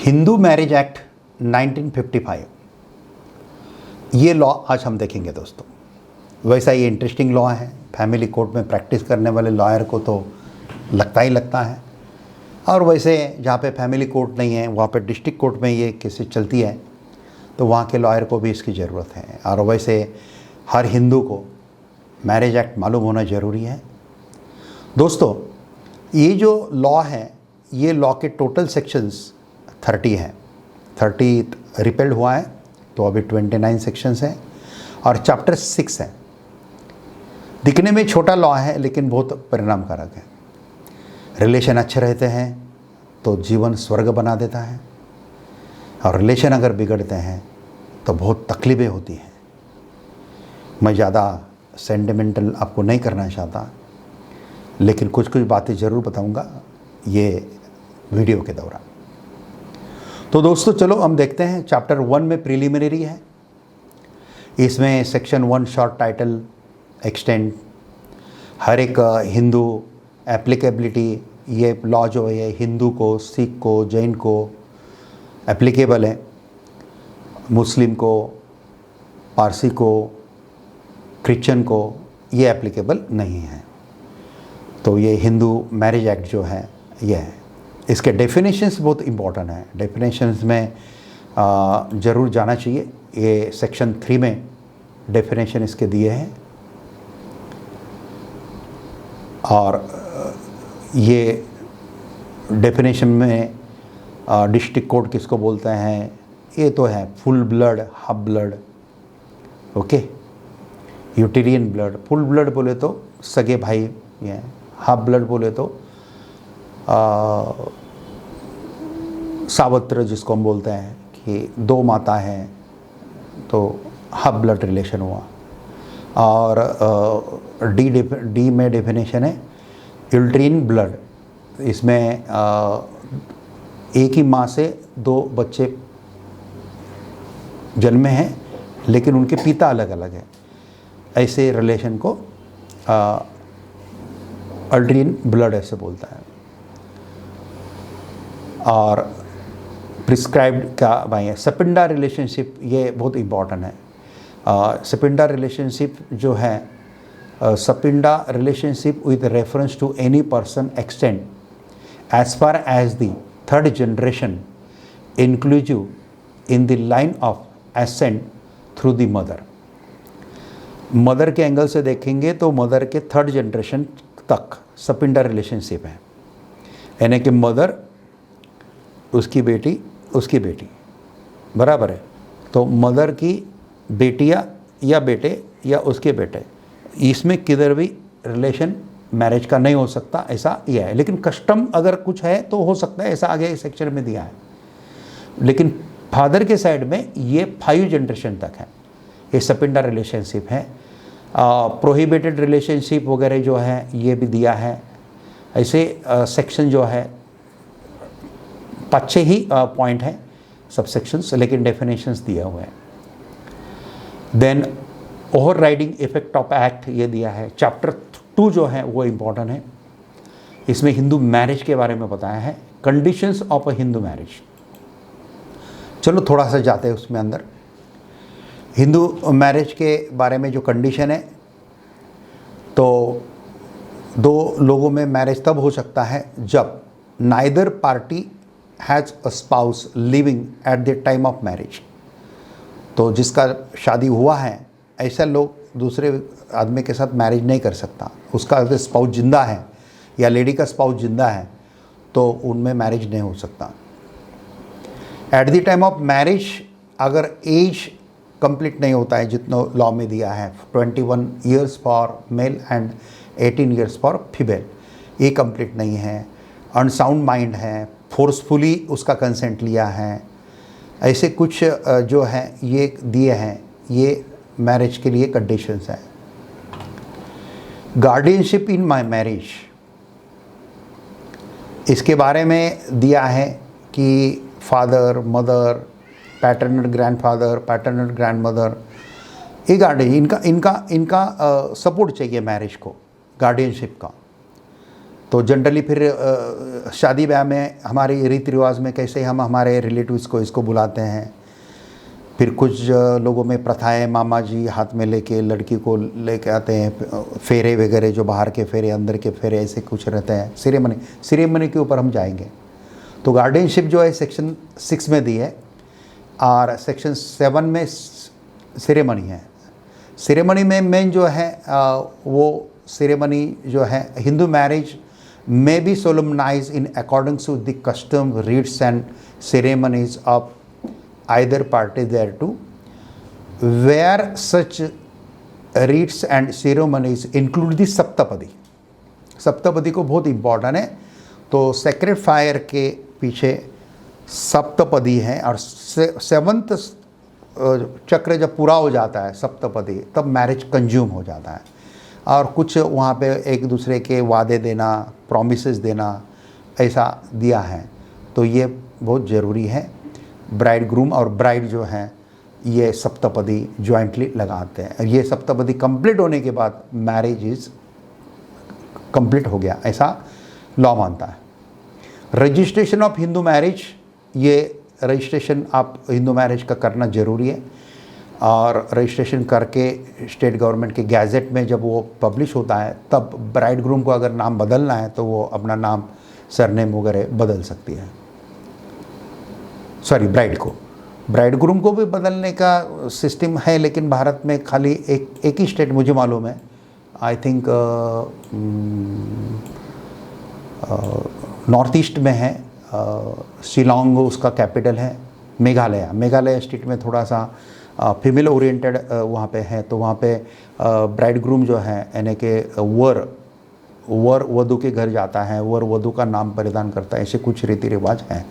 Hindu marriage act 1955, ये law आज हम देखेंगे दोस्तों। वैसा ये इंटरेस्टिंग लॉ है, फैमिली कोर्ट में प्रैक्टिस करने वाले लॉयर को तो लगता ही लगता है। और वैसे जहाँ पे फैमिली कोर्ट नहीं है वहाँ पे डिस्ट्रिक्ट कोर्ट में ये केसेस चलती है, तो वहाँ के लॉयर को भी इसकी ज़रूरत है। और वैसे हर हिंदू को मैरिज एक्ट मालूम होना ज़रूरी है। दोस्तों, ये जो लॉ है, ये लॉ के टोटल सेक्शंस 30 हैं। 30 रिपेल्ड हुआ है, तो अभी 29 सेक्शंस हैं और चैप्टर 6 है। दिखने में छोटा लॉ है लेकिन बहुत परिणामकारक है। रिलेशन अच्छे रहते हैं तो जीवन स्वर्ग बना देता है, और रिलेशन अगर बिगड़ते हैं तो बहुत तकलीफ़ें होती हैं। मैं ज़्यादा सेंटिमेंटल आपको नहीं करना चाहता, लेकिन कुछ कुछ बातें ज़रूर बताऊंगा ये वीडियो के दौरान। तो दोस्तों चलो हम देखते हैं। चैप्टर 1 में प्रिलिमिनरी है। इसमें सेक्शन 1 शॉर्ट टाइटल एक्सटेंड, हर एक हिंदू एप्लीकेबिलिटी, ये लॉ जो है हिंदू को, सिख को, जैन को एप्लीकेबल है, मुस्लिम को, पारसी को, क्रिश्चियन को ये एप्लीकेबल नहीं है। तो ये हिंदू मैरिज एक्ट जो है ये है। इसके डेफिनेशंस बहुत इम्पोर्टेंट है, डेफिनेशंस में ज़रूर जाना चाहिए। ये सेक्शन 3 में डेफिनेशन इसके दिए हैं, और ये डेफिनेशन में डिस्ट्रिक्ट कोर्ट किसको बोलते हैं, ये तो है full blood, half blood, okay. Uterine full, blood ब्लड बोले तो सगे भाई ये, हाफ ब्लड बोले तो सावत्र जिसको हम बोलते हैं कि दो माता हैं, तो हाफ ब्लड रिलेशन हुआ। और डी में डेफिनेशन है यूटेरियन ब्लड। इसमें एक ही माँ से 2 बच्चे जन्मे हैं लेकिन उनके पिता अलग अलग हैं, ऐसे रिलेशन को यूटेरियन ब्लड ऐसे बोलता है। और प्रिस्क्राइब्ड का भाई सपिंडा रिलेशनशिप, ये बहुत इम्पॉर्टेंट है। सपिंडा रिलेशनशिप जो है, sapinda relationship with reference to any person extend as far as the 3rd generation inclusive in the line of ascent through the mother. Mother के एंगल से देखेंगे तो मदर के 3rd जनरेशन तक सपिंडा रिलेशनशिप है, यानी कि मदर, उसकी बेटी, उसकी बेटी, बराबर है। तो मदर की बेटियाँ या बेटे या उसके बेटे, इसमें किधर भी रिलेशन मैरिज का नहीं हो सकता, ऐसा यह है। लेकिन कस्टम अगर कुछ है तो हो सकता है, ऐसा आगे इस सेक्शन में दिया है। लेकिन फादर के साइड में ये 5 जनरेशन तक है, ये सपिंडा रिलेशनशिप है। प्रोहिबिटेड रिलेशनशिप वगैरह जो है ये भी दिया है। ऐसे सेक्शन जो है 5-6 ही पॉइंट हैं, सब सेक्शंस, लेकिन डेफिनेशंस दिया हुआ है। Then overriding effect of act ये दिया है। चैप्टर 2 जो है वो इम्पोर्टेंट है, इसमें हिंदू मैरिज के बारे में बताया है, conditions of a Hindu marriage. चलो थोड़ा सा जाते हैं उसमें अंदर। हिंदू मैरिज के बारे में जो कंडीशन है, तो 2 लोगों में मैरिज तब हो सकता है जब neither party has a spouse living at the time of marriage. तो जिसका शादी हुआ है, ऐसा लोग दूसरे आदमी के साथ मैरिज नहीं कर सकता। उसका अगर स्पाउस जिंदा है या लेडी का स्पाउस जिंदा है तो उनमें मैरिज नहीं हो सकता। At the time of marriage अगर एज कंप्लीट नहीं होता है, जितना लॉ में दिया है 21 years for male and 18 years for female, ये कंप्लीट नहीं है, अनसाउंड माइंड है, फोर्सफुली उसका कंसेंट लिया है, ऐसे कुछ जो है ये दिए हैं, ये मैरिज के लिए कंडीशंस हैं। गार्डियनशिप इन माय मैरिज, इसके बारे में दिया है कि father, mother, paternal grandfather, paternal grandmother, ये गार्डियन, इनका सपोर्ट चाहिए मैरिज को, गार्डियनशिप का। तो जनरली फिर शादी ब्याह में हमारे रीति रिवाज में कैसे हम हमारे रिलेटिव्स को इसको बुलाते हैं। फिर कुछ लोगों में प्रथाएं, मामा जी हाथ में लेके लड़की को लेके आते हैं, फेरे वगैरह जो बाहर के फेरे अंदर के फेरे ऐसे कुछ रहते हैं। सिरेमनी के ऊपर हम जाएंगे। तो गार्डियनशिप जो है सेक्शन 6 में दी है और सेक्शन 7 में सिरेमनी है। सिरेमनी में मेन जो है वो सिरेमनी जो है Hindu marriage may be solemnized in accordance with the custom, rites and ceremonies of either party thereto, where such rites and ceremonies include the saptapadi. Saptapadi को बहुत इम्पॉर्टेंट है। तो सेक्रेड फायर के पीछे सप्तपदी है और 7th चक्र जब पूरा हो जाता है सप्तपदी, तब मैरिज कंज्यूम हो जाता है। और कुछ वहाँ पे एक दूसरे के वादे देना, प्रॉमिसेस देना, ऐसा दिया है। तो ये बहुत ज़रूरी है। ब्राइड ग्रूम और ब्राइड जो हैं ये सप्तपदी जॉइंटली लगाते हैं। ये सप्तपदी कंप्लीट होने के बाद मैरिज इज़ कंप्लीट हो गया, ऐसा लॉ मानता है। रजिस्ट्रेशन ऑफ हिंदू मैरिज, ये रजिस्ट्रेशन आप हिंदू मैरिज का करना ज़रूरी है। और रजिस्ट्रेशन करके स्टेट गवर्नमेंट के गैजेट में जब वो पब्लिश होता है, तब ब्राइड ग्रूम को अगर नाम बदलना है तो वो अपना नाम, सरनेम वगैरह बदल सकती है। सॉरी, ब्राइड ग्रूम को भी बदलने का सिस्टम है, लेकिन भारत में खाली एक ही स्टेट मुझे मालूम है, आई थिंक नॉर्थ ईस्ट में है, शिलोंग उसका कैपिटल है। मेघालय स्टेट में थोड़ा सा फीमेल ओरिएंटेड वहाँ पे है। तो वहाँ पे ब्राइड ग्रूम जो है यानी कि वर वधू के घर जाता है, वर वधू का नाम परिधान करता है, ऐसे कुछ रीति रिवाज हैं।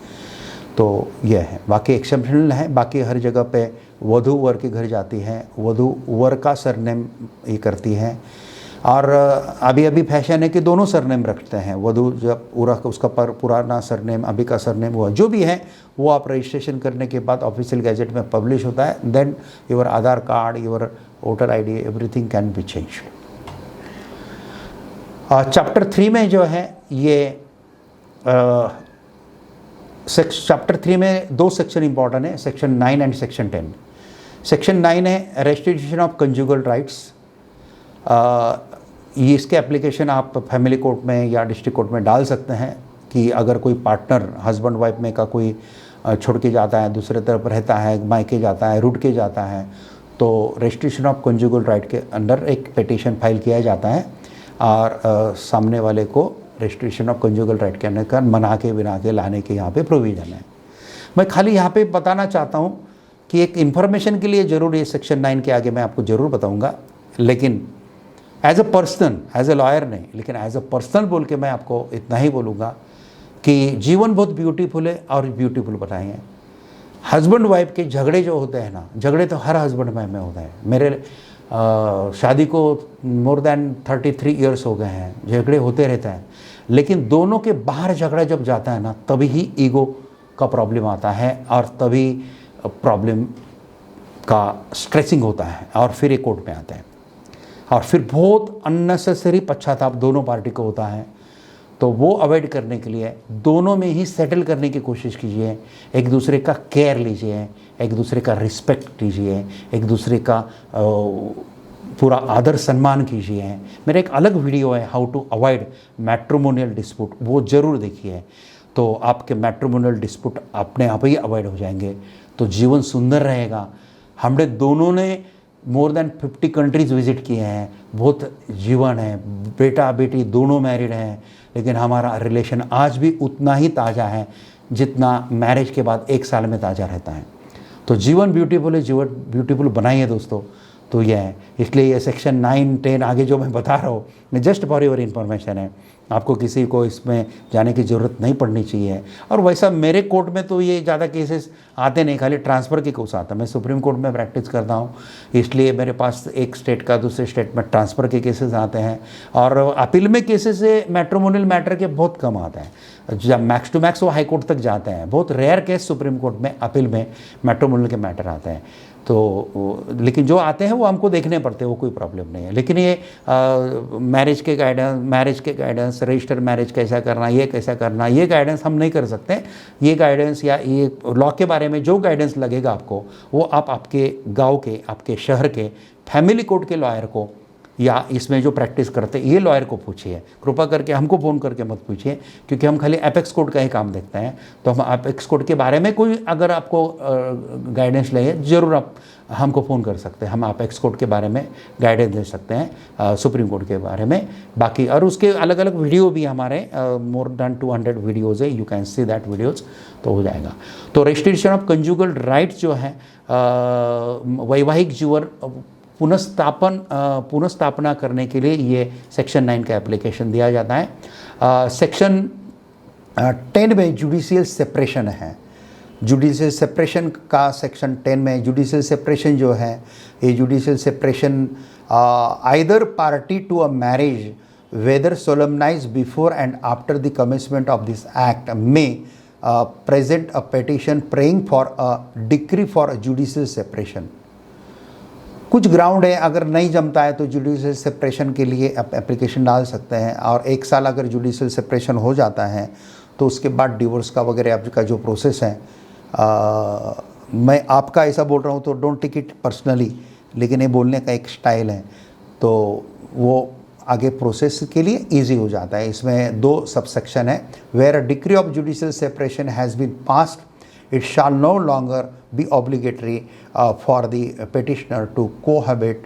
तो ये है, बाकी एक्सेप्शनल है। बाकी हर जगह पे वधू वर के घर जाती है, वधू वर का सरनेम ये करती है। और अभी फैशन है कि दोनों सरनेम रखते हैं। वधू जब उसका पुराना सरनेम, अभी का सरनेम, हुआ जो भी है वो आप रजिस्ट्रेशन करने के बाद ऑफिशियल गैजेट में पब्लिश होता है। Then your Aadhaar card, your voter ID, everything can be changed. Chapter 3 में जो है ये चैप्टर 3 में 2 सेक्शन इंपॉर्टेंट है, सेक्शन 9 एंड सेक्शन 10। सेक्शन 9 है रेस्टिट्यूशन ऑफ कंजुगल राइट्स। ये इसके एप्लीकेशन आप फैमिली कोर्ट में या डिस्ट्रिक्ट कोर्ट में डाल सकते हैं कि अगर कोई पार्टनर हस्बैंड वाइफ में का कोई छोड़ के जाता है, दूसरे तरफ रहता है, मायके जाता है, रूठ के जाता है, तो रेस्टिट्यूशन ऑफ कंजुगल राइट के अंडर एक पिटीशन फाइल किया जाता है और सामने वाले को रेस्टिट्यूशन ऑफ कंजुगल राइट के अंदर मना के लाने के यहाँ पे प्रोविज़न है। मैं खाली यहाँ पे बताना चाहता हूँ कि एक इन्फॉर्मेशन के लिए ज़रूर ये सेक्शन 9 के आगे मैं आपको ज़रूर बताऊँगा, लेकिन as a person, as a lawyer नहीं, लेकिन एज अ पर्सन बोल के मैं आपको इतना ही बोलूँगा कि जीवन बहुत ब्यूटीफुल है और ब्यूटीफुल बनाएंगे। हस्बैंड वाइफ के झगड़े जो होते हैं ना, झगड़े तो हर हस्बैंड वाइफ में होते हैं। मेरे शादी को मोर देन 33 ईयर्स हो गए हैं, झगड़े होते रहते हैं, लेकिन दोनों के बाहर झगड़ा जब जाता है ना, तभी ही ईगो का प्रॉब्लम आता है और तभी प्रॉब्लम का स्ट्रेसिंग होता है और फिर ये कोर्ट में आते हैं और फिर बहुत अननेसेसरी पश्चाताप दोनों पार्टी को होता है। तो वो अवॉइड करने के लिए दोनों में ही सेटल करने की कोशिश कीजिए, एक दूसरे का केयर लीजिए, एक दूसरे का रिस्पेक्ट कीजिए, एक दूसरे का पूरा आदर सम्मान कीजिए। मेरा एक अलग वीडियो है how to avoid matrimonial dispute, वो ज़रूर देखिए, तो आपके मैट्रिमोनियल डिस्प्यूट अपने आप ही अवॉइड हो जाएंगे, तो जीवन सुंदर रहेगा। हमने दोनों ने मोर देन 50 कंट्रीज़ विज़िट किए हैं, बहुत जीवन है, बेटा बेटी दोनों मैरिड हैं, लेकिन हमारा रिलेशन आज भी उतना ही ताज़ा है जितना मैरिज के बाद 1 साल में ताज़ा रहता है। तो जीवन ब्यूटीफुल है, जीवन ब्यूटीफुल बनाइए दोस्तों। तो यह है, इसलिए ये सेक्शन 9, 10 आगे जो मैं बता रहा हूँ, मैं जस्ट फॉर योर इन्फॉर्मेशन है, आपको किसी को इसमें जाने की ज़रूरत नहीं पड़नी चाहिए। और वैसा मेरे कोर्ट में तो ये ज़्यादा केसेस आते नहीं, खाली ट्रांसफ़र के केस आता है। मैं सुप्रीम कोर्ट में प्रैक्टिस करता हूँ, इसलिए मेरे पास एक स्टेट का दूसरे स्टेट में ट्रांसफ़र के केसेस आते हैं। और अपील में केसेस से मैट्रिमोनियल मैटर के बहुत कम आते हैं, जब मैक्स टू मैक्स वो हाई कोर्ट तक जाते हैं। बहुत रेयर केस सुप्रीम कोर्ट में अपील में मैट्रिमोनियल के मैटर आते हैं। लेकिन जो आते हैं वो हमको देखने पड़ते हैं, वो कोई प्रॉब्लम नहीं है। लेकिन ये मैरिज के गाइडेंस, रजिस्टर मैरिज कैसा करना, ये कैसा करना, ये गाइडेंस हम नहीं कर सकते। ये गाइडेंस या ये लॉ के बारे में जो गाइडेंस लगेगा आपको, वो आप आपके गांव के, आपके शहर के फैमिली कोर्ट के लॉयर को, या इसमें जो प्रैक्टिस करते हैं ये लॉयर को पूछिए। कृपा करके हमको फ़ोन करके मत पूछिए, क्योंकि हम खाली एपेक्स कोड का ही काम देखते हैं। तो हम एपेक्स कोड के बारे में कोई अगर आपको गाइडेंस चाहिए, ज़रूर आप हमको फ़ोन कर सकते हैं। हम एपेक्स कोड के बारे में गाइडेंस दे सकते हैं, सुप्रीम कोर्ट के बारे में। बाकी और उसके अलग अलग वीडियो भी हमारे मोर देन 200 वीडियोज़ है, you can see that videos, तो हो जाएगा। तो रेस्ट्रिक्शन ऑफ कंजुगल राइट्स जो है, वैवाहिक जीवन पुनर्स्थापना करने के लिए ये सेक्शन 9 का एप्लीकेशन दिया जाता है। सेक्शन 10 में जुडिशियल सेपरेशन है। जुडिशियल सेपरेशन का सेक्शन 10 में जुडिशियल सेपरेशन जो है, ये judicial separation either party to a marriage whether solemnise before and after the commencement of this act may present a petition praying for a decree for judicial separation. कुछ ground है, अगर नहीं जमता है तो जुडिशियल सेपरेशन के लिए application डाल सकते हैं, और 1 साल अगर जुडिशियल सेपरेशन हो जाता है तो उसके बाद डिवोर्स का वगैरह आपका जो प्रोसेस है, मैं आपका ऐसा बोल रहा हूँ तो डोंट टेक इट पर्सनली, लेकिन ये बोलने का एक स्टाइल है, तो वो आगे प्रोसेस के लिए इजी हो जाता है। इसमें 2 सबसेक्शन है। Where a decree of judicial separation has been passed, it shall no longer be obligatory for the petitioner to cohabit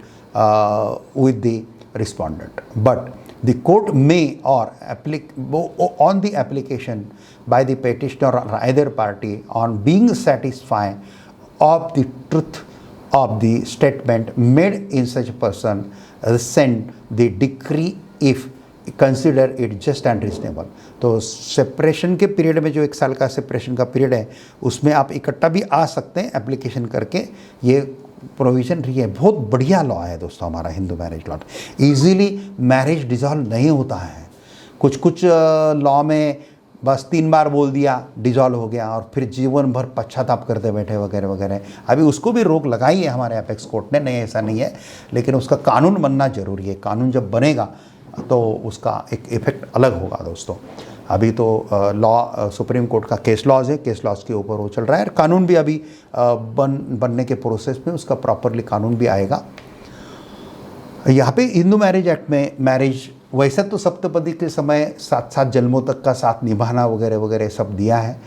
with the respondent, but the court may or on the application by the petitioner or either party on being satisfied of the truth of the statement made in such a person send the decree if consider it just and reasonable. तो separation के period में जो 1 साल का separation का period है, उसमें आप इकट्ठा भी आ सकते हैं एप्लीकेशन करके। ये प्रोविज़न रही है, बहुत बढ़िया लॉ है दोस्तों हमारा Hindu marriage law. Easily marriage dissolve नहीं होता है। कुछ लॉ में बस 3 बार बोल दिया, डिज़ोल्व हो गया, और फिर जीवन भर पश्चाताप करते बैठे वगैरह वगैरह। अभी उसको भी रोक लगाई है हमारे एपेक्स कोर्ट ने, नहीं ऐसा नहीं है, लेकिन उसका कानून बनना ज़रूरी है। कानून जब बनेगा तो उसका एक इफेक्ट अलग होगा दोस्तों। अभी तो लॉ सुप्रीम कोर्ट का केस लॉज है, केस लॉज के ऊपर वो चल रहा है, और कानून भी अभी बनने के प्रोसेस में उसका प्रॉपरली कानून भी आएगा। यहाँ पे हिंदू मैरिज एक्ट में मैरिज वैसे तो सप्तपदी के समय 7 जन्मों तक का साथ निभाना वगैरह वगैरह सब दिया है,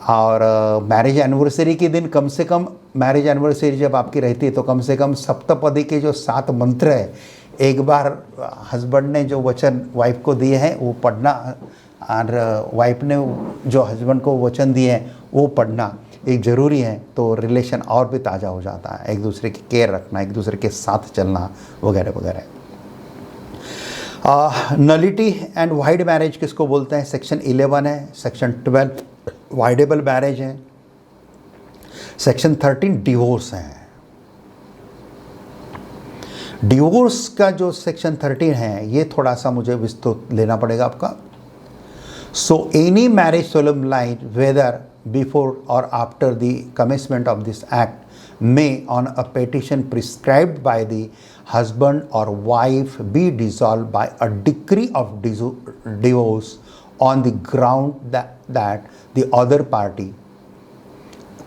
और मैरिज एनिवर्सरी के दिन कम से कम, मैरिज एनिवर्सरी जब आपकी रहती है तो कम से कम सप्तपदी के जो 7 मंत्र है, एक बार हस्बैंड ने जो वचन वाइफ को दिए हैं वो पढ़ना, और वाइफ ने जो हस्बैंड को वचन दिए हैं वो पढ़ना एक ज़रूरी है। तो रिलेशन और भी ताज़ा हो जाता है, एक दूसरे की केयर रखना, एक दूसरे के साथ चलना वगैरह वगैरह। नलिटी एंड वाइड मैरिज किसको बोलते हैं? सेक्शन 11 है। सेक्शन 12 वाइडेबल मैरिज है। सेक्शन 13 डिवोर्स है। डिवोर्स का जो सेक्शन 13 है, ये थोड़ा सा मुझे विस्तृत लेना पड़ेगा आपका। So any marriage solemnised whether before और after the commencement of this act may on a petition prescribed by the husband or wife be dissolved by a decree of divorce on the ground that the other party,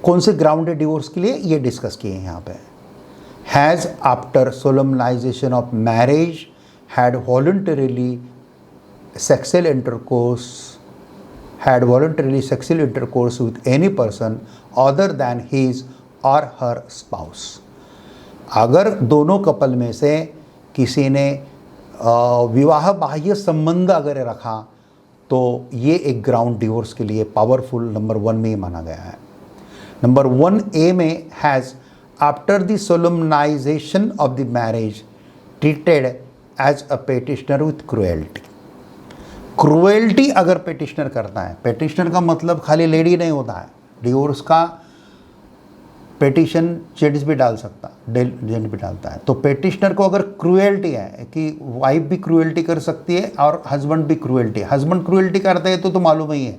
कौन से ground है divorce के लिए ये discuss किए हैं यहाँ पे, has after solemnization of marriage had voluntarily sexual intercourse with any person other than his or her spouse। अगर दोनों कपल में से किसी ने विवाह बाह्य संबंध अगर रखा तो ये एक ग्राउंड डिवोर्स के लिए पावरफुल नंबर 1 में माना गया है। नंबर 1A में has after the solemnisation of the marriage treated as a petitioner with cruelty. Cruelty अगर पेटिशनर करता है, पेटिशनर का मतलब खाली लेडी नहीं होता है, डिवोर्स का पेटिशन जेंट्स भी डाल सकता, जेंट भी डालता है। तो पेटिशनर को अगर क्रूएल्टी है कि वाइफ भी क्रूएल्टी कर सकती है और हस्बैंड भी क्रूएल्टी, हस्बैंड क्रूएल्टी करते हैं तो मालूम ही है,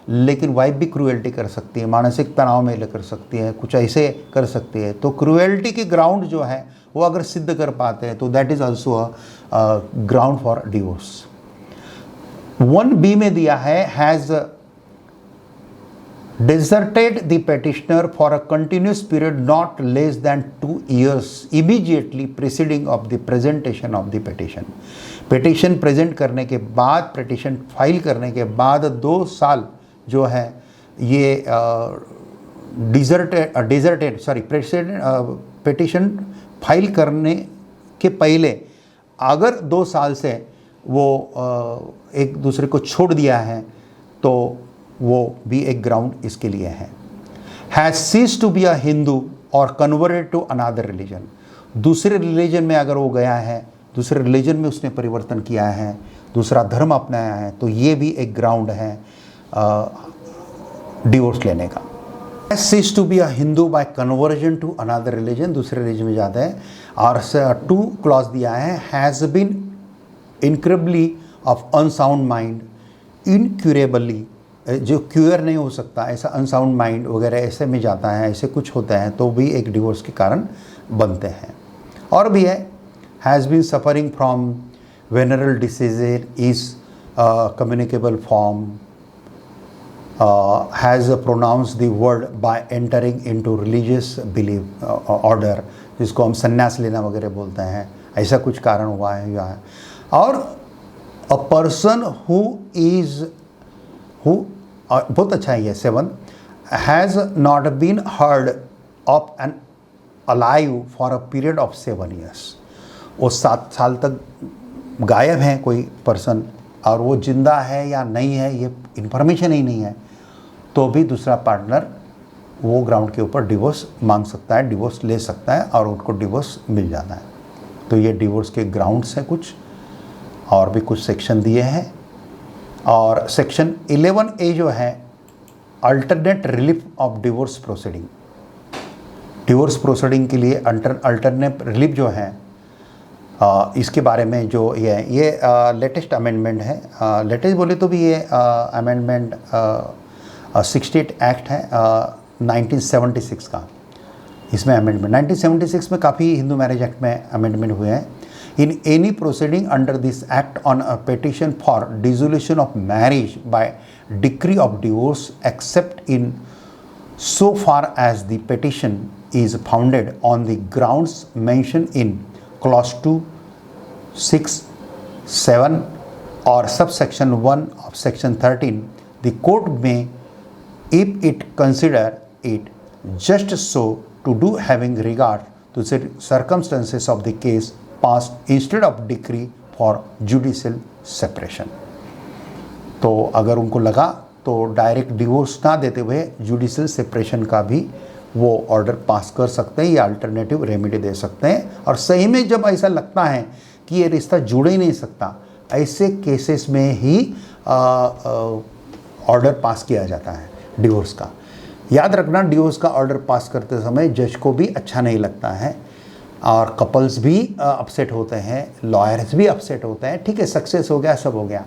लेकिन वाइफ भी क्रूएल्टी कर सकती है, मानसिक तनाव में कर सकती है, कुछ ऐसे कर सकती है। तो क्रूएल्टी की ग्राउंड जो है वो अगर सिद्ध कर पाते हैं तो that is also a ground for divorce. 1B में दिया है has deserted the petitioner for a continuous period not less than 2 years immediately preceding of the presentation of the petition। petition present करने के बाद, petition फाइल करने के बाद 2 साल जो है ये petition फाइल करने के पहले अगर 2 साल से वो एक दूसरे को छोड़ दिया है तो वो भी एक ग्राउंड इसके लिए है। Has cease to be a Hindu और कन्वर्टेड टू अनदर रिलीजन, दूसरे रिलीजन में अगर वो गया है, दूसरे रिलीजन में उसने परिवर्तन किया है, दूसरा धर्म अपनाया है, तो ये भी एक ग्राउंड है डिवोर्स लेने का। Has cease to be a Hindu by conversion to another religion, दूसरे रिलीजन में जाता है। और 2 क्लॉज दिया है has been incurably of unsound mind incurably, जो क्यूअर नहीं हो सकता ऐसा अनसाउंड माइंड वगैरह ऐसे में जाता है, ऐसे कुछ होता है तो भी एक डिवोर्स के कारण बनते हैं। और भी है has been suffering from venereal disease is communicable form, has pronounce the word by entering into religious believe order, जिसको हम संन्यास लेना वगैरह बोलते हैं, ऐसा कुछ कारण हुआ है या है। और अ पर्सन हु बहुत अच्छा है ये 7 has not been heard of an alive for a period of 7 years, वो 7 साल तक गायब है कोई पर्सन और वो जिंदा है या नहीं है ये इन्फॉर्मेशन ही नहीं है, तो भी दूसरा पार्टनर वो ग्राउंड के ऊपर डिवोर्स मांग सकता है, डिवोर्स ले सकता है और उनको डिवोर्स मिल जाता है। तो ये डिवोर्स के ग्राउंड्स हैं कुछ, और भी कुछ सेक्शन दिए हैं। और सेक्शन 11A जो है alternate relief of divorce proceeding, divorce proceeding के लिए अल्टरनेट रिलीफ जो है इसके बारे में जो ये लेटेस्ट अमेंडमेंट है, लेटेस्ट बोले तो भी ये अमेंडमेंट 68 एक्ट है 1976 का, इसमें अमेंडमेंट 1976 में काफ़ी हिंदू मैरिज एक्ट में अमेंडमेंट हुए हैं। In any proceeding under this act on a petition for dissolution of marriage by decree of divorce except in so far as the petition is founded on the grounds mentioned in clause 2, 6, 7 or subsection 1 of section 13, the court may, if it consider it just so to do having regard to the circumstances of the case passed instead of decree for judicial separation। तो अगर उनको लगा तो direct divorce ना देते हुए judicial separation का भी वो ऑर्डर पास कर सकते हैं या अल्टरनेटिव रेमेडी दे सकते हैं। और सही में जब ऐसा लगता है कि ये रिश्ता जुड़ ही नहीं सकता, ऐसे केसेस में ही ऑर्डर पास किया जाता है डिवोर्स का। याद रखना, डिवोर्स का ऑर्डर पास करते समय जज को भी अच्छा नहीं लगता है और कपल्स भी अपसेट होते हैं, लॉयर्स भी अपसेट होते हैं। ठीक है, सक्सेस हो गया, सब हो गया,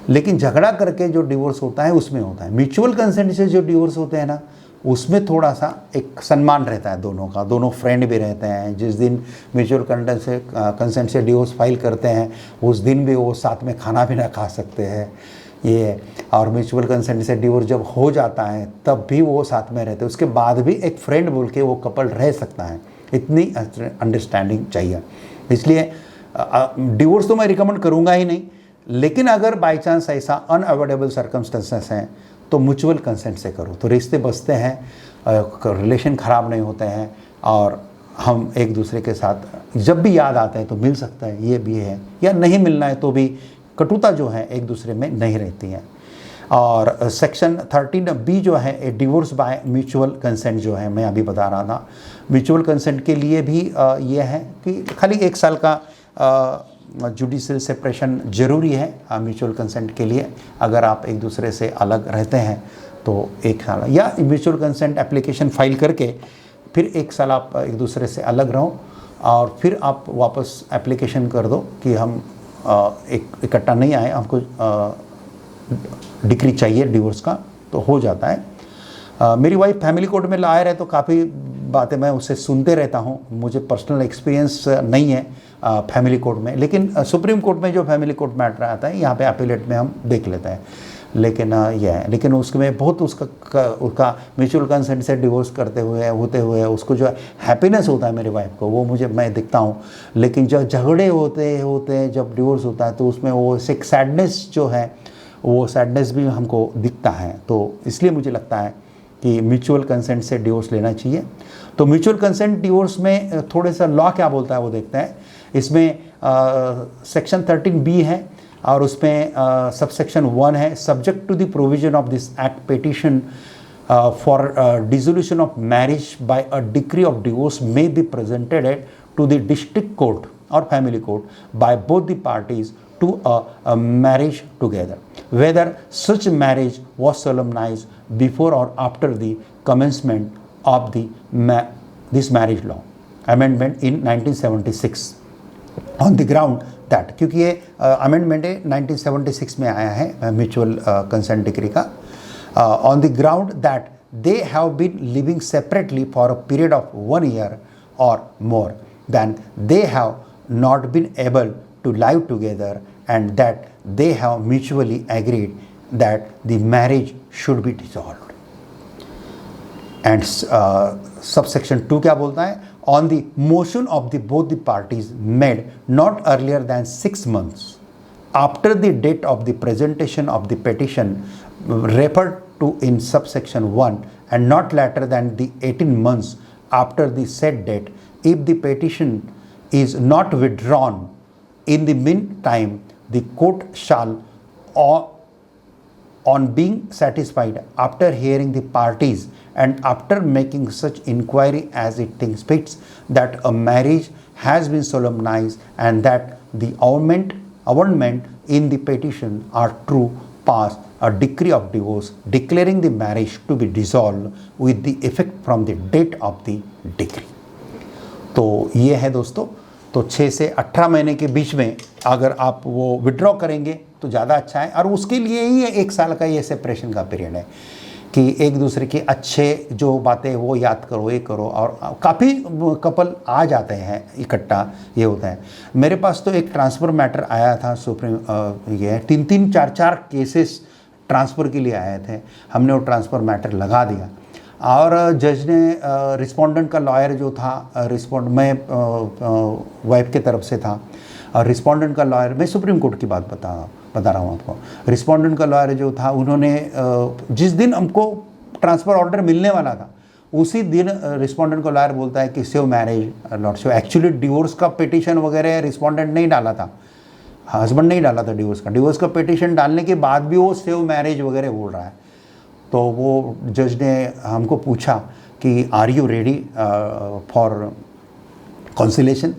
लेकिन झगड़ा करके जो डिवोर्स होता है उसमें होता है। म्यूचुअल कंसेंट से जो डिवोर्स होते हैं ना, उसमें थोड़ा सा एक सम्मान रहता है दोनों का, दोनों फ्रेंड भी रहते हैं। जिस दिन म्यूचुअल कंसेंट से डिवोर्स फाइल करते हैं उस दिन भी वो साथ में खाना पीना खा सकते हैं ये। और म्यूचुअल कंसेंट से डिवोर्स जब हो जाता है तब भी वो साथ में रहते हैं, उसके बाद भी एक फ्रेंड बोल के वो कपल रह सकता है। इतनी अंडरस्टैंडिंग चाहिए। इसलिए डिवोर्स तो मैं रिकमेंड करूँगा ही नहीं, लेकिन अगर बाई चांस ऐसा अनअवॉइडेबल सर्कमस्टेंसेस हैं तो म्यूचुअल कंसेंट से करो, तो रिश्ते बचते हैं, रिलेशन ख़राब नहीं होते हैं और हम एक दूसरे के साथ जब भी याद आता है तो मिल सकता है, ये भी है। या नहीं मिलना है तो भी कटुता जो है एक दूसरे में नहीं रहती है। और सेक्शन 13B जो है डिवोर्स बाय म्यूचुअल कंसेंट जो है, मैं अभी बता रहा था, म्यूचुअल कंसेंट के लिए भी ये है कि खाली 1 साल का जुडिशियल सेपरेशन ज़रूरी है म्यूचुअल कंसेंट के लिए। अगर आप एक दूसरे से अलग रहते हैं तो 1 साल, या म्यूचुअल कंसेंट एप्लीकेशन फाइल करके फिर 1 साल आप एक दूसरे से अलग रहो और फिर आप वापस एप्लीकेशन कर दो कि हम इकट्ठा नहीं आए, हमको डिक्री चाहिए डिवोर्स का, तो हो जाता है। मेरी वाइफ फैमिली कोर्ट में लॉयर है, तो काफ़ी बातें मैं उससे सुनते रहता हूँ। मुझे पर्सनल एक्सपीरियंस नहीं है फैमिली कोर्ट में, लेकिन सुप्रीम कोर्ट में जो फैमिली कोर्ट मैटर आता है यहाँ पे अपीलेट में हम देख लेते हैं। लेकिन यह है, लेकिन उसमें बहुत उसका म्यूचुअल कंसेंट से डिवोर्स करते हुए होते हुए उसको जो हैप्पीनेस होता है मेरी वाइफ को, वो मैं दिखता हूँ। लेकिन जब झगड़े होते जब डिवोर्स होता है तो उसमें वो एक सैडनेस जो है, वो सैडनेस भी हमको दिखता है। तो इसलिए मुझे लगता है कि म्यूचुअल कंसेंट से डिवोर्स लेना चाहिए। तो म्यूचुअल कंसेंट डिवोर्स में थोड़े सा लॉ क्या बोलता है वो देखते हैं। इसमें सेक्शन 13B है और उसमें सबसेक्शन 1 है, subject to the provision of this act petition for dissolution of marriage by a decree of divorce may be presented to the district court और family court by both the parties to a marriage together, whether such marriage was solemnized before or after the commencement of this marriage law amendment in 1976 on the ground that, क्योंकि ये amendment 1976 में आया है mutual consent decree का, on the ground that they have been living separately for a period of 1 year or more, then they have not been able to live together and that they have mutually agreed that the marriage should be dissolved. And subsection 2 क्या बोलता है? On the motion of both the parties made not earlier than 6 months after the date of the presentation of the petition referred to in subsection 1 and not later than the 18 months after the said date, if the petition is not withdrawn in the meantime, the court shall, on being satisfied after hearing the parties and after making such inquiry as it thinks fits, that a marriage has been solemnized and that the amendment in the petition are true, pass a decree of divorce declaring the marriage to be dissolved with the effect from the date of the decree. तो ये है दोस्तों, तो 6 से 18 महीने के बीच में अगर आप वो विड्रॉ करेंगे तो ज़्यादा अच्छा है। और उसके लिए ही 1 साल का ये सेपरेशन का पीरियड है कि एक दूसरे की अच्छे जो बातें वो याद करो, ये करो। और काफ़ी कपल आ जाते हैं इकट्ठा, ये होता है। मेरे पास तो एक ट्रांसफ़र मैटर आया था सुप्रीम, ये 3-3, 4-4 केसेस ट्रांसफ़र के लिए आए थे। हमने वो ट्रांसफ़र मैटर लगा दिया और जज ने रिस्पोंडेंट का लॉयर जो था, मैं वाइफ के तरफ से था और रिस्पोंडेंट का लॉयर, मैं सुप्रीम कोर्ट की बात बता रहा हूँ आपको। रिस्पोंडेंट का लॉयर जो था, उन्होंने जिस दिन हमको ट्रांसफ़र ऑर्डर मिलने वाला था उसी दिन रिस्पोंडेंट का लॉयर बोलता है कि save marriage not save. Actually divorce का पिटीशन वगैरह रिस्पोंडेंट नहीं डाला था, हस्बैंड नहीं डाला था डिवोर्स का पिटीशन डालने के बाद भी वो सेव मैरिज वगैरह बोल रहा है। तो वो जज ने हमको पूछा कि are you ready for conciliation.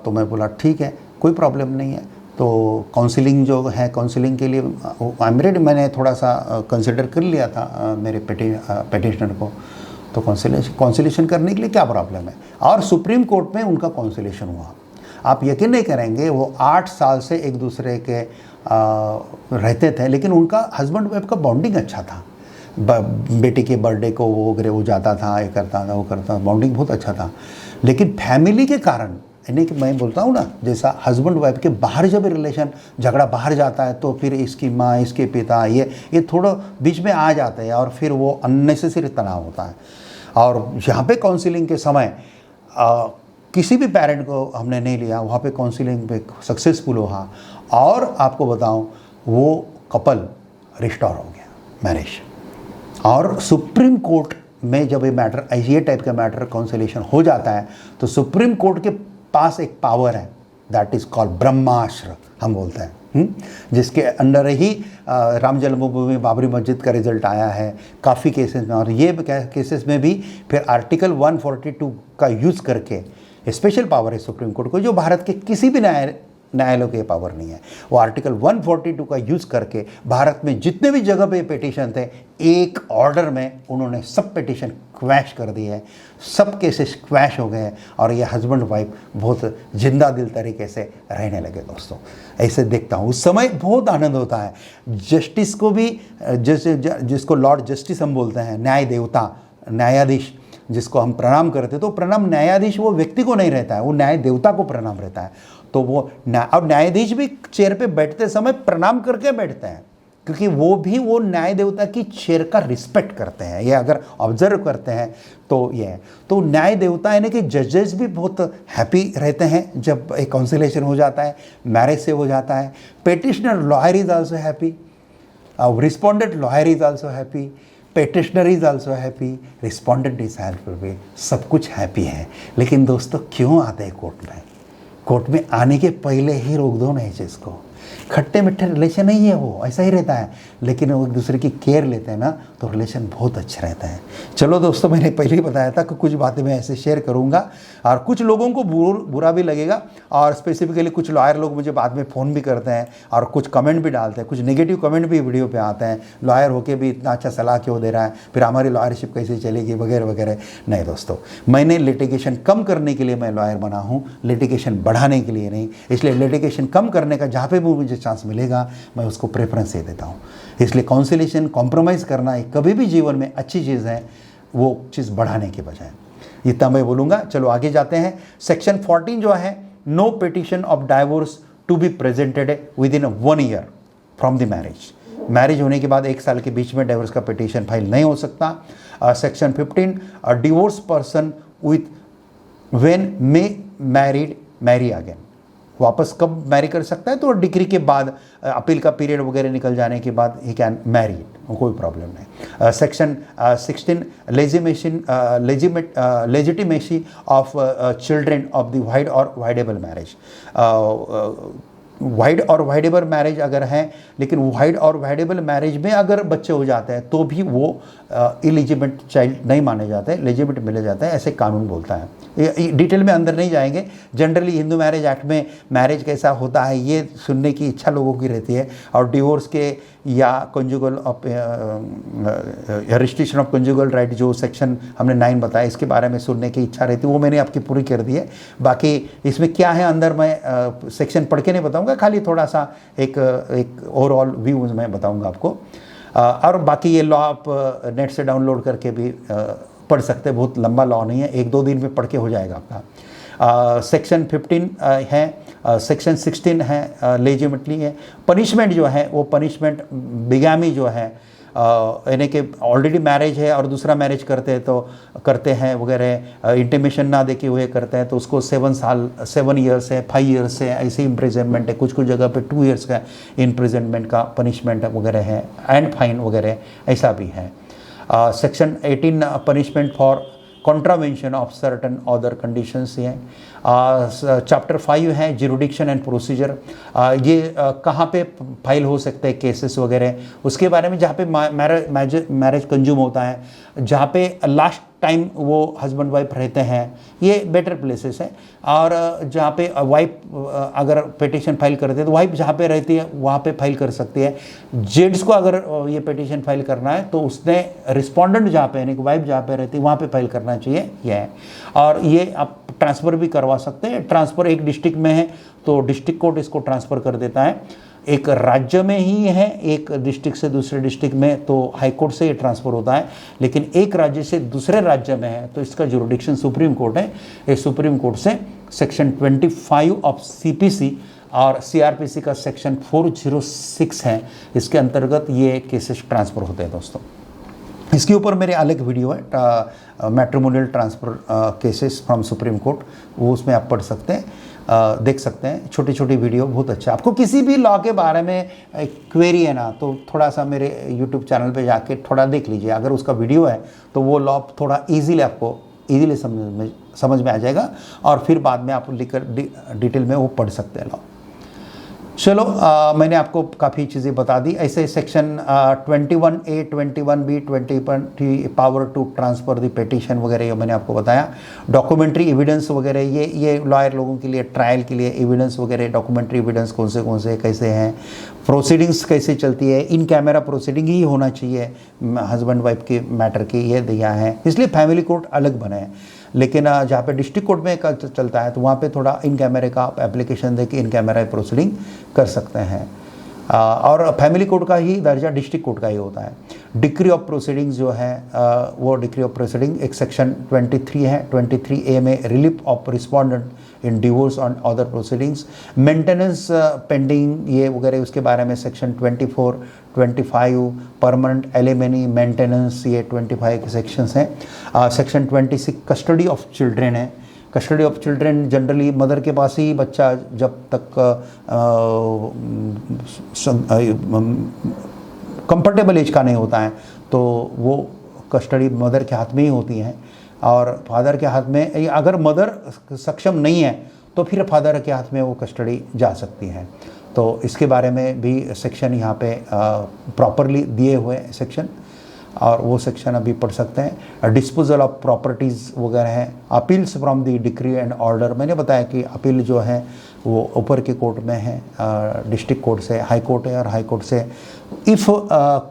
तो मैं बोला ठीक है, कोई प्रॉब्लम नहीं है। तो काउंसलिंग जो है, काउंसलिंग के लिए आई एम रेडी, मैंने थोड़ा सा कंसिडर कर लिया था मेरे पेटिशनर को। तो काउंसलेशन करने के लिए क्या प्रॉब्लम है। और सुप्रीम कोर्ट में उनका काउंसलेशन हुआ। आप यकीन नहीं करेंगे, वो 8 साल से एक दूसरे के रहते थे, लेकिन उनका हस्बैंड वाइफ का बॉन्डिंग अच्छा था। बेटी के बर्थडे को वो जाता था, ये करता था, वो करता था, बॉन्डिंग बहुत अच्छा था। लेकिन फैमिली के कारण, यानी कि मैं बोलता हूँ ना, जैसा हस्बैंड वाइफ के बाहर जब रिलेशन झगड़ा बाहर जाता है तो फिर इसकी माँ, इसके पिता, ये थोड़ा बीच में आ जाते हैं और फिर वो अननेसेसरी तनाव होता है। और यहाँ पे काउंसलिंग के समय किसी भी पेरेंट को हमने नहीं लिया, वहाँ पे काउंसलिंग पे सक्सेसफुल हुआ और आपको बताऊँ वो कपल रिस्टोर हो गया, मैरिज। और सुप्रीम कोर्ट में जब ये मैटर, ये टाइप का मैटर काउंसलेशन हो जाता है तो सुप्रीम कोर्ट के पास एक पावर है, दैट इज़ कॉल्ड ब्रह्मास्त्र हम बोलते हैं, जिसके अंडर ही राम जन्मभूमि बाबरी मस्जिद का रिजल्ट आया है काफ़ी केसेस में। और ये केसेस में भी फिर आर्टिकल 142 का यूज़ करके स्पेशल पावर है सुप्रीम कोर्ट को, जो भारत के किसी भी न्यायालय को ये पावर नहीं है। वो आर्टिकल 142 का यूज़ करके भारत में जितने भी जगह पे पिटीशन थे, एक ऑर्डर में उन्होंने सब पिटीशन क्वैश कर दिए हैं, सब केसेस क्वैश हो गए हैं और ये हस्बैंड वाइफ बहुत जिंदा दिल तरीके से रहने लगे दोस्तों। ऐसे देखता हूँ उस समय बहुत आनंद होता है। जस्टिस को भी जैसे जिसको लॉर्ड जस्टिस हम बोलते हैं, न्याय देवता, न्यायाधीश जिसको हम प्रणाम करते, तो प्रणाम न्यायाधीश वो व्यक्ति को नहीं रहता है, वो न्याय देवता को प्रणाम रहता है। तो वो अब न्यायाधीश भी चेयर पे बैठते समय प्रणाम करके बैठते हैं, क्योंकि वो भी वो न्याय देवता की चेयर का रिस्पेक्ट करते हैं। ये अगर ऑब्जर्व करते हैं तो ये है। तो न्याय देवता यानी कि जजेस भी बहुत हैप्पी रहते हैं जब एक काउंसिलेशन हो जाता है, मैरिज से हो जाता है। Petitioner lawyer is also happy, respondent lawyer is also happy, petitioner is also happy, respondent is happy, सब कुछ हैप्पी है। लेकिन दोस्तों क्यों आते हैं कोर्ट में? कोर्ट में आने के पहले ही रोक दो ना इस चीज़ को। खट्टे मिट्टे रिलेशन नहीं है, वो ऐसा ही रहता है, लेकिन वो एक दूसरे की केयर लेते हैं ना तो रिलेशन बहुत अच्छा रहता है। चलो दोस्तों, मैंने पहले ही बताया था कि कुछ बातें मैं ऐसे शेयर करूंगा और कुछ लोगों को बुरा भी लगेगा, और स्पेसिफिकली कुछ लॉयर लोग मुझे बाद में फ़ोन भी करते हैं और कुछ कमेंट भी डालते हैं, कुछ नेगेटिव कमेंट भी वीडियो पे आते हैं, लॉयर होके भी इतना अच्छा सलाह क्यों दे रहा है, फिर हमारी लॉयरशिप कैसे चलेगी वगैरह वगैरह। नहीं दोस्तों, मैंने लिटिगेशन कम करने के लिए मैं लॉयर बना हूँ, लिटिगेशन बढ़ाने के लिए नहीं। इसलिए लिटिगेशन कम करने का जहाँ पे भी मुझे चांस मिलेगा मैं उसको प्रेफरेंस दे देता हूँ। इसलिए काउंसिलेशन, कॉम्प्रोमाइज़ करना एक कभी भी जीवन में अच्छी चीज़ है, वो चीज़ बढ़ाने के बजाय। इतना मैं बोलूँगा। चलो आगे जाते हैं। सेक्शन 14 जो है, no petition of divorce to be presented within 1 year from the marriage. Marriage होने के बाद 1 साल के बीच में डाइवोर्स का पिटिशन फाइल नहीं हो सकता। Section 15, a divorce person with when may married marry again. वापस कब मैरी कर सकता है? तो डिग्री के बाद, अपील का पीरियड वगैरह निकल जाने के बाद ही कैन मैरी, कोई प्रॉब्लम नहीं। Section 16, legitimacy of children of the wide और वाइडेबल मैरिज। वाइड और वाइडेबल मैरिज अगर है, लेकिन वाइड और वाइडेबल मैरिज में अगर बच्चे हो जाते हैं तो भी वो इलिजिबल चाइल्ड नहीं माने जाते हैं, लेजिटिमेट मिले जाते हैं, ऐसे कानून बोलता है। डिटेल में अंदर नहीं जाएंगे। जनरली हिंदू मैरिज एक्ट में मैरिज कैसा होता है ये सुनने की इच्छा लोगों की रहती है, और डिवोर्स के या conjugal restriction of conjugal right जो सेक्शन हमने 9 बताया, इसके बारे में सुनने की इच्छा रहती है, वो मैंने आपकी पूरी कर दी है। बाकी इसमें क्या है अंदर मैं सेक्शन पढ़ के नहीं बताऊंगा, खाली थोड़ा सा एक ओवरऑल व्यू मैं बताऊंगा आपको। और बाकी ये लॉ आप नेट से डाउनलोड करके भी पढ़ सकते हैं, बहुत लंबा लॉ नहीं है, 1-2 दिन में पढ़ के हो जाएगा आपका। सेक्शन 15 है, सेक्शन 16 है, लेजिटिमेटली है। पनिशमेंट जो है वो पनिशमेंट बिगामी जो है, यानी कि ऑलरेडी मैरिज है और दूसरा मैरिज करते हैं वगैरह, इंटीमेशन ना देके हुए करते हैं, तो उसको 7 ईयर्स है, 5 ईयर्स है, ऐसे इम्प्रिजनमेंट है, कुछ जगह पे 2 ईयर्स का इम्प्रिजनमेंट का पनिशमेंट वगैरह है, एंड फाइन वगैरह ऐसा भी है। Section 18, punishment for contravention of certain other conditions है। चैप्टर 5 है, ज्यूरिडिक्शन एंड प्रोसीजर। ये कहाँ पे फाइल हो सकते हैं केसेस वगैरह, उसके बारे में, जहाँ पे मैरिज कंज्यूम होता है, जहाँ पे लास्ट टाइम वो हस्बैंड वाइफ रहते हैं, ये बेटर प्लेसेस है। और जहाँ पे वाइफ अगर पिटीशन फाइल करते हैं तो वाइफ जहाँ पे रहती है वहाँ पे फाइल कर सकती है। जेंट्स को अगर ये पिटीशन फाइल करना है तो उसने रिस्पोंडेंट जहाँ पे, यानी कि वाइफ जहाँ पे रहती है वहाँ पे फाइल करना चाहिए, ये है। और ये आप ट्रांसफ़र भी करवा सकते हैं। ट्रांसफ़र एक डिस्ट्रिक्ट में है तो डिस्ट्रिक्ट कोर्ट इसको ट्रांसफ़र कर देता है, एक राज्य में ही है, एक डिस्ट्रिक्ट से दूसरे डिस्ट्रिक्ट में तो हाई कोर्ट से ये ट्रांसफ़र होता है, लेकिन एक राज्य से दूसरे राज्य में है तो इसका जुरिडिक्शन सुप्रीम कोर्ट है। ये सुप्रीम कोर्ट से सेक्शन 25 ऑफ CPC और CRPC का सेक्शन 406 है, इसके अंतर्गत ये केसेस ट्रांसफ़र होते हैं दोस्तों। इसके ऊपर मेरे अलग वीडियो है, matrimonial transfer cases from supreme court, वो उसमें आप पढ़ सकते हैं, देख सकते हैं, छोटी छोटी वीडियो, बहुत अच्छा। आपको किसी भी लॉ के बारे में क्वेरी है ना, तो थोड़ा सा मेरे यूट्यूब चैनल पे जाके थोड़ा देख लीजिए, अगर उसका वीडियो है तो वो लॉ थोड़ा ईजीली आपको समझ में आ जाएगा, और फिर बाद में आप लिखकर डिटेल में वो पढ़ सकते हैं लॉ। चलो मैंने आपको काफ़ी चीज़ें बता दी। ऐसे section 21A 21B 20 power to transfer the petition वगैरह ये मैंने आपको बताया। डॉक्यूमेंट्री एविडेंस वगैरह ये लॉयर लोगों के लिए ट्रायल के लिए एविडेंस वगैरह डॉक्यूमेंट्री एविडेंस कौन से कैसे हैं, प्रोसीडिंग्स कैसे चलती है, इन कैमरा प्रोसीडिंग ही होना चाहिए हस्बैंड वाइफ के मैटर की, ये दिया है। इसलिए फैमिली कोर्ट अलग बने हैं। लेकिन जहाँ पे डिस्ट्रिक्ट कोर्ट में चलता है तो वहाँ पे थोड़ा इन कैमरे का आप एप्लीकेशन दे के इन कैमरा प्रोसीडिंग कर सकते हैं। और फैमिली कोर्ट का ही दर्जा डिस्ट्रिक्ट कोर्ट का ही होता है। डिक्री ऑफ प्रोसीडिंग्स जो है वो डिक्री ऑफ प्रोसीडिंग एक सेक्शन 23 है। 23A में relief of respondent in divorce on other proceedings, maintenance pending ये वगैरह उसके बारे में सेक्शन 24, 25 परमानेंट एलिमनी मेंटेनेंस ये 25 के सेक्शंस हैं। सेक्शन 26 कस्टडी ऑफ चिल्ड्रेन है। Custody of children generally mother के पास ही बच्चा जब तक कंफर्टेबल एज का नहीं होता है तो वो कस्टडी मदर के हाथ में ही होती है और फादर के हाथ में, अगर मदर सक्षम नहीं है तो फिर फादर के हाथ में वो कस्टडी जा सकती है। तो इसके बारे में भी सेक्शन यहाँ पे प्रॉपरली दिए हुए सेक्शन, और वो सेक्शन अभी पढ़ सकते हैं। डिस्पोजल ऑफ प्रॉपर्टीज़ वगैरह हैं। Appeals from the decree and order, मैंने बताया कि अपील जो है वो ऊपर के कोर्ट में है, डिस्ट्रिक्ट कोर्ट से हाई कोर्ट है, और हाई कोर्ट से if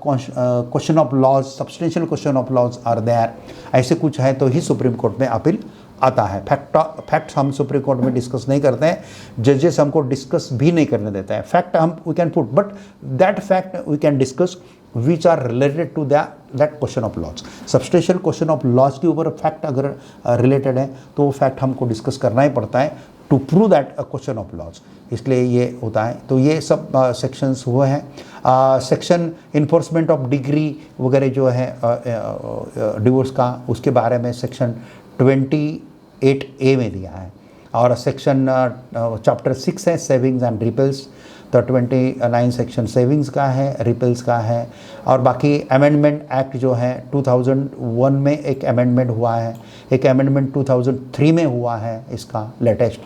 question of laws substantial question of laws are there, ऐसे कुछ है तो ही सुप्रीम कोर्ट में अपील आता है। फैक्ट हम सुप्रीम कोर्ट में डिस्कस नहीं करते हैं, जजेस हमको डिस्कस भी नहीं करने देता है। फैक्ट हम we can put, but that fact we can discuss which are related to that question of laws. Substantial question of laws के ऊपर फैक्ट अगर रिलेटेड है तो वो फैक्ट हमको डिस्कस करना ही पड़ता है to prove that question of laws, इसलिए ये होता है। तो ये सब सेक्शंस हुए हैं। सेक्शन इन्फोर्समेंट ऑफ डिग्री वगैरह जो है डिवोर्स का, उसके बारे में सेक्शन 28A में दिया है। और सेक्शन चैप्टर 6 है सेविंग्स एंड रिपेल्स, तो 29 सेक्शन सेविंग्स का है, रिपेल्स का है। और बाकी अमेंडमेंट एक्ट जो है 2001 में एक अमेंडमेंट हुआ है, एक अमेंडमेंट 2003 में हुआ है इसका लेटेस्ट,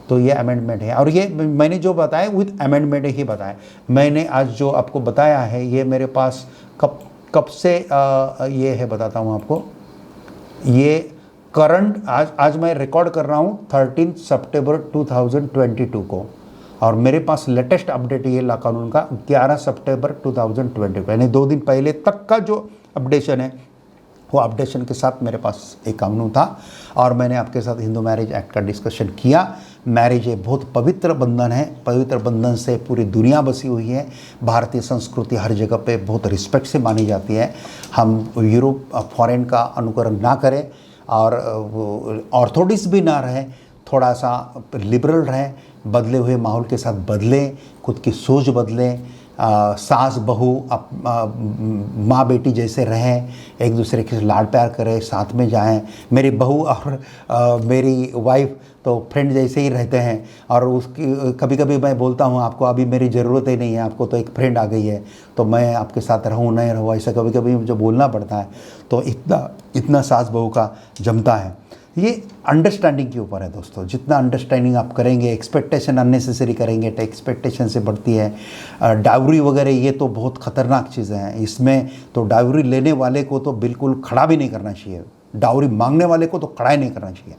तो ये अमेंडमेंट है। और ये मैंने जो बताया विथ अमेंडमेंट ही बताया। मैंने आज जो आपको बताया है ये मेरे पास कब से ये है बताता हूँ आपको। ये करंट आज मैं रिकॉर्ड कर रहा हूँ 13 सितंबर 2022 को, और मेरे पास लेटेस्ट अपडेट ये ला कानून का 11 सितंबर 2020 यानी 2 दिन पहले तक का जो अपडेशन है वो अपडेशन के साथ मेरे पास एक कानून था। और मैंने आपके साथ हिंदू मैरिज एक्ट का डिस्कशन किया। मैरिज एक बहुत पवित्र बंधन है, पवित्र बंधन से पूरी दुनिया बसी हुई है। भारतीय संस्कृति हर जगह पे बहुत रिस्पेक्ट से मानी जाती है। हम यूरोप फॉरेन का अनुकरण ना करें और ऑर्थोडॉक्स भी ना रहें, थोड़ा सा लिबरल रहें, बदले हुए माहौल के साथ बदलें, खुद की सोच बदलें, सास बहू माँ बेटी जैसे रहें, एक दूसरे के लाड प्यार करें, साथ में जाएं। मेरी बहू और मेरी वाइफ तो फ्रेंड जैसे ही रहते हैं, और उसकी कभी कभी मैं बोलता हूँ आपको अभी मेरी ज़रूरत ही नहीं है, आपको तो एक फ्रेंड आ गई है तो मैं आपके साथ रहूँ नहीं रहूँ, ऐसा कभी कभी मुझे बोलना पड़ता है। तो इतना सास बहू का जमता है। ये अंडरस्टैंडिंग के ऊपर है दोस्तों। जितना अंडरस्टैंडिंग आप करेंगे, एक्सपेक्टेशन अननेसेसरी करेंगे तो एक्सपेक्टेशन से बढ़ती है। डावरी वगैरह ये तो बहुत ख़तरनाक चीज़ें हैं। इसमें तो डावरी लेने वाले को तो बिल्कुल खड़ा भी नहीं करना चाहिए, डावरी मांगने वाले को तो खड़ा ही नहीं करना चाहिए।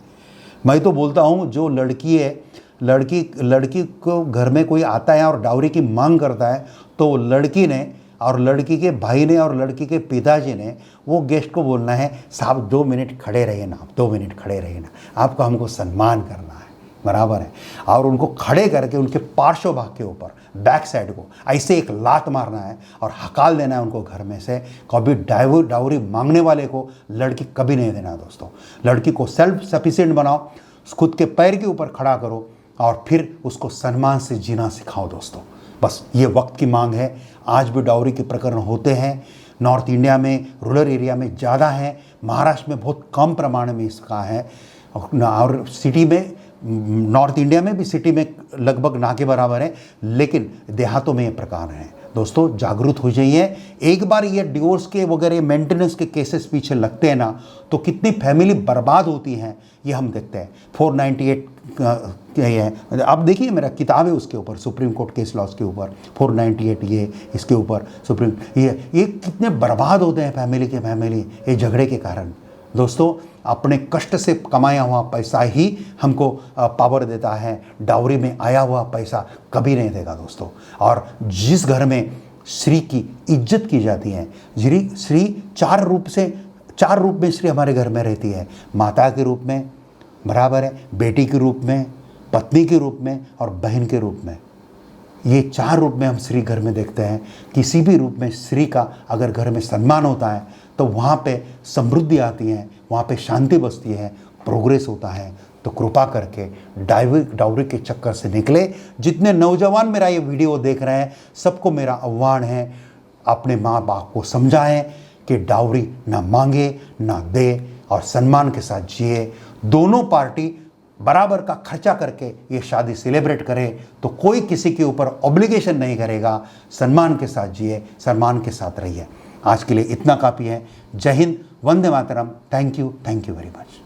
मैं तो बोलता हूँ जो लड़की है, लड़की को घर में कोई आता है और डावरी की मांग करता है तो लड़की ने और लड़की के भाई ने और लड़की के पिताजी ने वो गेस्ट को बोलना है, साहब 2 मिनट खड़े रहिए ना, आप 2 मिनट खड़े रहिए ना, आपको हमको सम्मान करना है, बराबर है। और उनको खड़े करके उनके पार्श्व भाग के ऊपर बैक साइड को ऐसे एक लात मारना है और हकाल देना है उनको घर में से। कभी डावरी मांगने वाले को लड़की कभी नहीं देना दोस्तों। लड़की को सेल्फ सफिशिएंट बनाओ, खुद के पैर के ऊपर खड़ा करो और फिर उसको सम्मान से जीना सिखाओ दोस्तों। बस ये वक्त की मांग है। आज भी डावरी के प्रकरण होते हैं, नॉर्थ इंडिया में रूरल एरिया में ज़्यादा है, महाराष्ट्र में बहुत कम प्रमाण में इसका है, और सिटी में नॉर्थ इंडिया में भी सिटी में लगभग ना के बराबर है, लेकिन देहातों में ये प्रकार है। दोस्तों जागरूक हो जाइए। एक बार ये डिवोर्स के वगैरह मेंटेनेंस के केसेस पीछे लगते हैं ना, तो कितनी फैमिली बर्बाद होती हैं ये हम देखते हैं। 498 क्या है, आप देखिए मेरा किताब है उसके ऊपर, सुप्रीम कोर्ट केस लॉस के ऊपर 498, ये इसके ऊपर सुप्रीम, ये कितने बर्बाद होते हैं फैमिली ये झगड़े के कारण। दोस्तों अपने कष्ट से कमाया हुआ पैसा ही हमको पावर देता है, डाउरी में आया हुआ पैसा कभी नहीं देगा दोस्तों। और जिस घर में स्त्री की इज्जत की जाती है, स्त्री चार रूप में स्त्री हमारे घर में रहती है, माता के रूप में बराबर है, बेटी के रूप में, पत्नी के रूप में और बहन के रूप में। ये 4 रूप में हम स्त्री घर में देखते हैं। किसी भी रूप में स्त्री का अगर घर में सम्मान होता है तो वहाँ पे समृद्धि आती है, वहाँ पे शांति बसती है, प्रोग्रेस होता है। तो कृपा करके डाउरी के चक्कर से निकले। जितने नौजवान मेरा ये वीडियो देख रहे हैं, सबको मेरा आह्वान है, अपने माँ बाप को समझाएं कि डाउरी ना मांगे ना दे और सम्मान के साथ जिए। दोनों पार्टी बराबर का खर्चा करके ये शादी सेलिब्रेट करे तो कोई किसी के ऊपर ऑब्लिगेशन नहीं करेगा। सम्मान के साथ जिए, सम्मान के साथ रहिए। आज के लिए इतना काफ़ी है। जय हिंद, वंदे मातरम। Thank you very much.